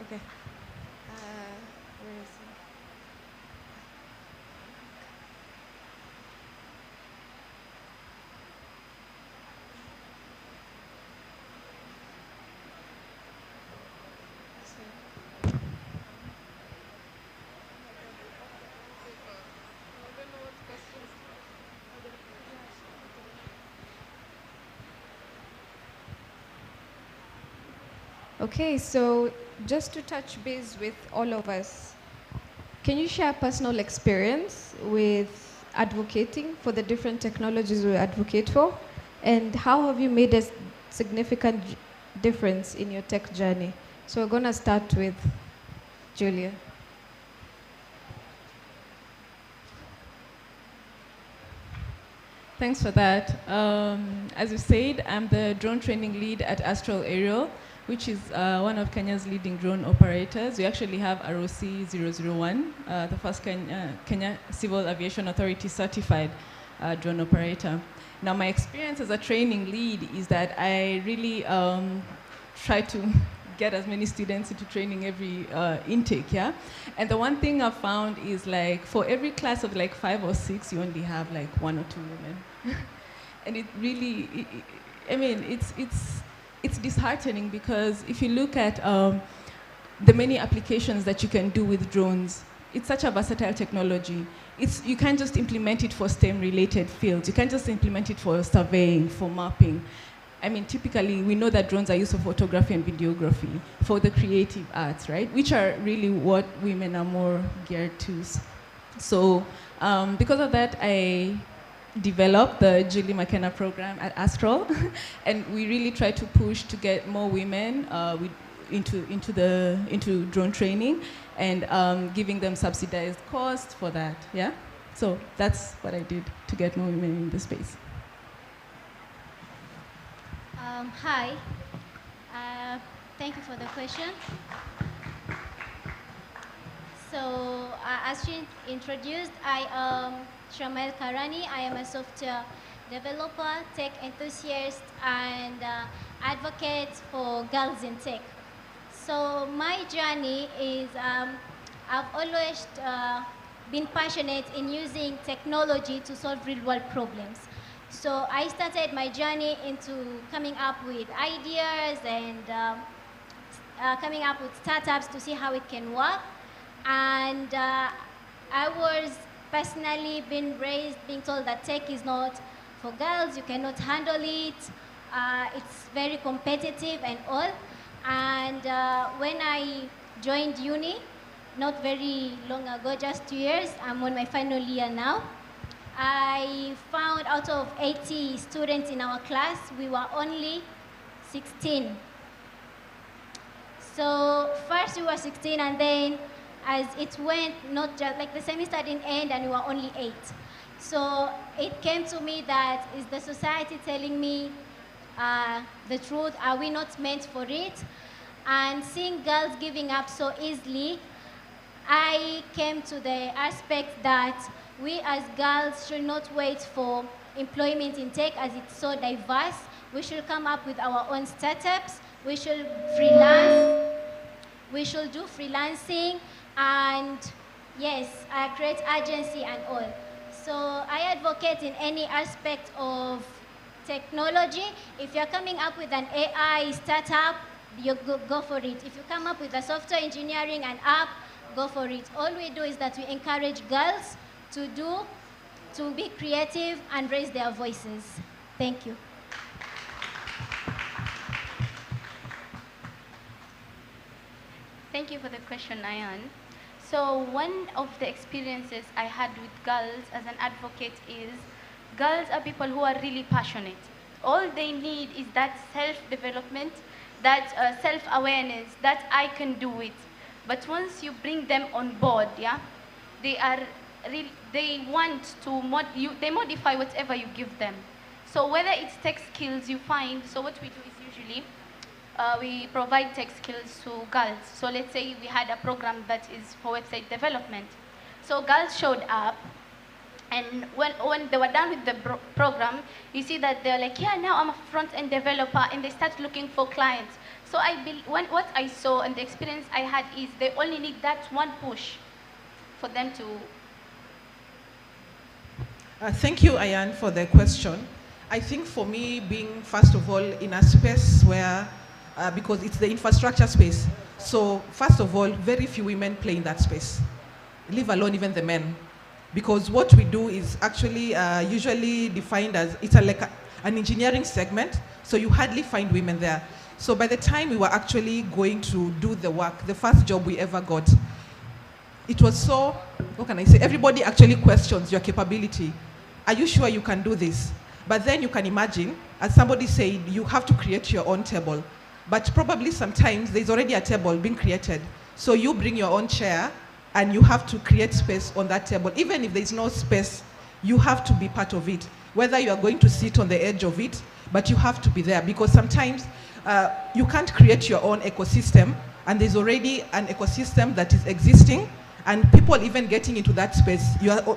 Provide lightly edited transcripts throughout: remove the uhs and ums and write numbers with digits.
Okay. Where is it? Okay, so just to touch base with all of us, can you share personal experience with advocating for the different technologies we advocate for? And how have you made a significant difference in your tech journey? So we're going to start with Julia. Thanks for that. As you said, I'm the drone training lead at Astral Aerial, which is one of Kenya's leading drone operators. We actually have ROC 001, the first Kenya Civil Aviation Authority certified drone operator. Now, my experience as a training lead is that I really try to get as many students into training every intake, yeah? And the one thing I've found is like, for every class of like 5 or 6, you only have like 1 or 2 women. And it really, I mean, it's disheartening because if you look at the many applications that you can do with drones, it's such a versatile technology. You can't just implement it for STEM-related fields. You can't just implement it for surveying, for mapping. I mean, typically, we know that drones are used for photography and videography, for the creative arts, right? Which are really what women are more geared to. So because of that, I developed the Julie Makena program at Astral, and we really try to push to get more women into drone training, and giving them subsidized costs for that. Yeah, so that's what I did to get more women in the space. Hi, thank you for the question. So, as she introduced, I am Shamel Karani. I am a software developer, tech enthusiast, and advocate for girls in tech. So, my journey is I've always been passionate in using technology to solve real-world problems. So I started my journey into coming up with ideas and coming up with startups to see how it can work. And I was personally being raised, being told that tech is not for girls, you cannot handle it, it's very competitive and all. And when I joined uni, not very long ago, just 2 years, I'm on my final year now, I found out of 80 students in our class, we were only 16. So first we were 16, and then as it went, not just like the semester didn't end and we were only 8. So it came to me that, is the society telling me the truth? Are we not meant for it? And seeing girls giving up so easily, I came to the aspect that we as girls should not wait for employment in tech as it's so diverse. We should come up with our own startups. We should freelance. We should do freelancing and, yes, create agency and all. So I advocate in any aspect of technology. If you're coming up with an AI startup, you go for it. If you come up with a software engineering and app, go for it. All we do is that we encourage girls to be creative and raise their voices. Thank you. Thank you for the question, Ayan. So one of the experiences I had with girls as an advocate is, girls are people who are really passionate. All they need is that self-development, that self-awareness, that I can do it. But once you bring them on board, yeah, they want to they modify whatever you give them. So whether it's tech skills you find, so what we do is usually we provide tech skills to girls. So let's say we had a program that is for website development. So girls showed up And when they were done with the program, you see that they're like, yeah, now I'm a front-end developer, and they start looking for clients. So what I saw and the experience I had is they only need that one push for them to... Thank you, Ayan, for the question. I think for me, being, first of all, in a space where, because it's the infrastructure space, so first of all, very few women play in that space, leave alone even the men. Because what we do is actually usually defined as, it's like an engineering segment, so you hardly find women there. So by the time we were actually going to do the work, the first job we ever got, it was so, what can I say, everybody actually questions your capability. Are you sure you can do this? But then you can imagine, as somebody said, you have to create your own table. But probably sometimes there's already a table being created. So you bring your own chair, and you have to create space on that table. Even if there's no space, you have to be part of it. Whether you are going to sit on the edge of it, but you have to be there, because sometimes you can't create your own ecosystem, and there's already an ecosystem that is existing, and people even getting into that space,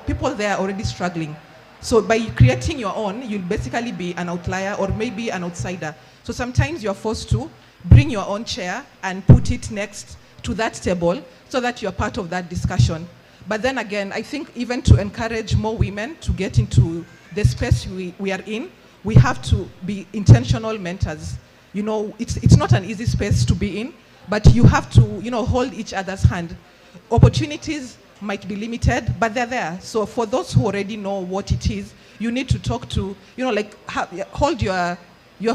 people there are already struggling. So by creating your own, you'll basically be an outlier or maybe an outsider. So sometimes you're forced to bring your own chair and put it next to that table so that you're part of that discussion. But then again, I think even to encourage more women to get into the space we are in, we have to be intentional mentors. You know, it's not an easy space to be in, but you have to, you know, hold each other's hand. Opportunities might be limited, but they're there. So for those who already know what it is, you need to talk to, you know, like hold your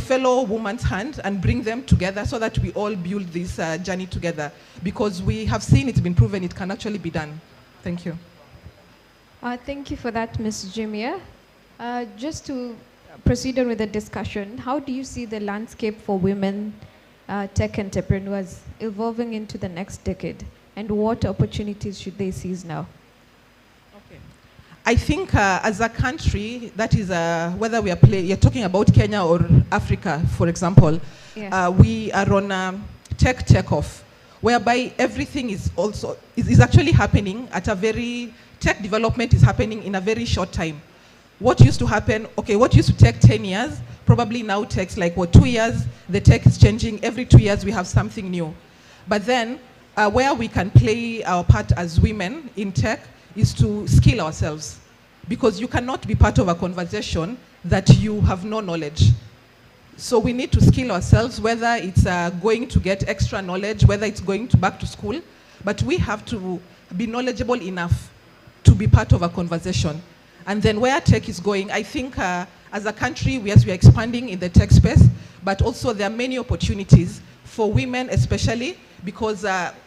fellow woman's hand and bring them together so that we all build this journey together. Because we have seen it's been proven it can actually be done. Thank you. Thank you for that, Ms. Jimia. Just to proceed on with the discussion, how do you see the landscape for women tech entrepreneurs evolving into the next decade? And what opportunities should they seize now? Okay. I think as a country, that is whether you're talking about Kenya or Africa, for example, yeah. We are on a tech takeoff, whereby everything is actually happening at tech development is happening in a very short time. What used to happen, what used to take 10 years, probably now takes like, 2 years, the tech is changing, every 2 years we have something new. But then, where we can play our part as women in tech is to skill ourselves. Because you cannot be part of a conversation that you have no knowledge. So we need to skill ourselves, whether it's going to get extra knowledge, whether it's going back to school, but we have to be knowledgeable enough to be part of a conversation. And then where tech is going, I think as a country, we are expanding in the tech space, but also there are many opportunities for women especially, because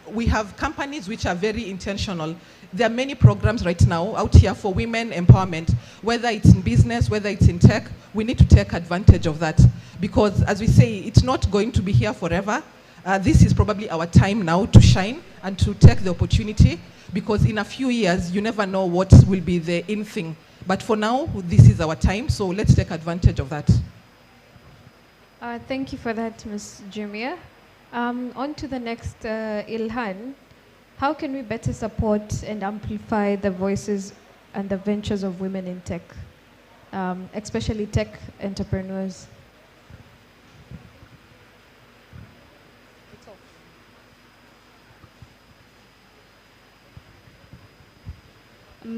we have companies which are very intentional. There are many programs right now out here for women empowerment, whether it's in business, whether it's in tech, we need to take advantage of that. Because as we say, it's not going to be here forever. This is probably our time now to shine and to take the opportunity, because in a few years, you never know what will be the in thing. But for now, this is our time, so let's take advantage of that. Thank you for that, Ms. Jimia. On to the next, Ilhan. How can we better support and amplify the voices and the ventures of women in tech, especially tech entrepreneurs?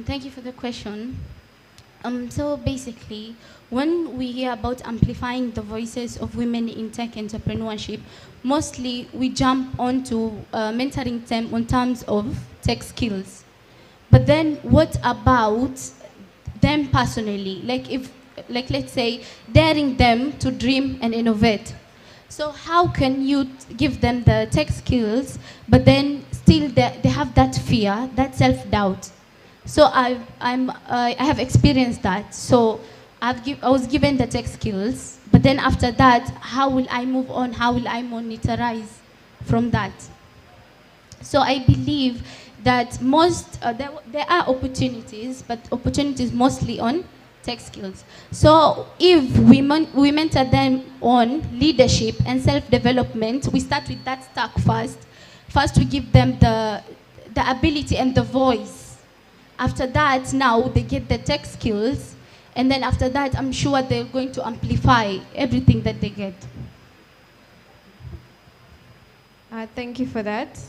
Thank you for the question. So basically, when we hear about amplifying the voices of women in tech entrepreneurship, mostly we jump onto mentoring them on terms of tech skills. But then what about them personally? Like let's say, daring them to dream and innovate. So how can you give them the tech skills, but then still they have that fear, that self-doubt? So I have experienced that. So I was given the tech skills, but then after that, how will I move on? How will I monetize from that? So I believe that there are opportunities, but opportunities mostly on tech skills. So if we mentor them on leadership and self-development, we start with that stack first. First, we give them the ability and the voice After that, now they get the tech skills, and then after that, I'm sure they're going to amplify everything that they get. Thank you for that,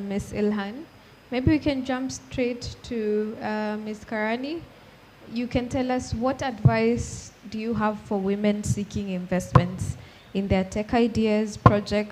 Ms. Ilhan. Maybe we can jump straight to Ms. Karani. You can tell us, what advice do you have for women seeking investments in their tech ideas, projects,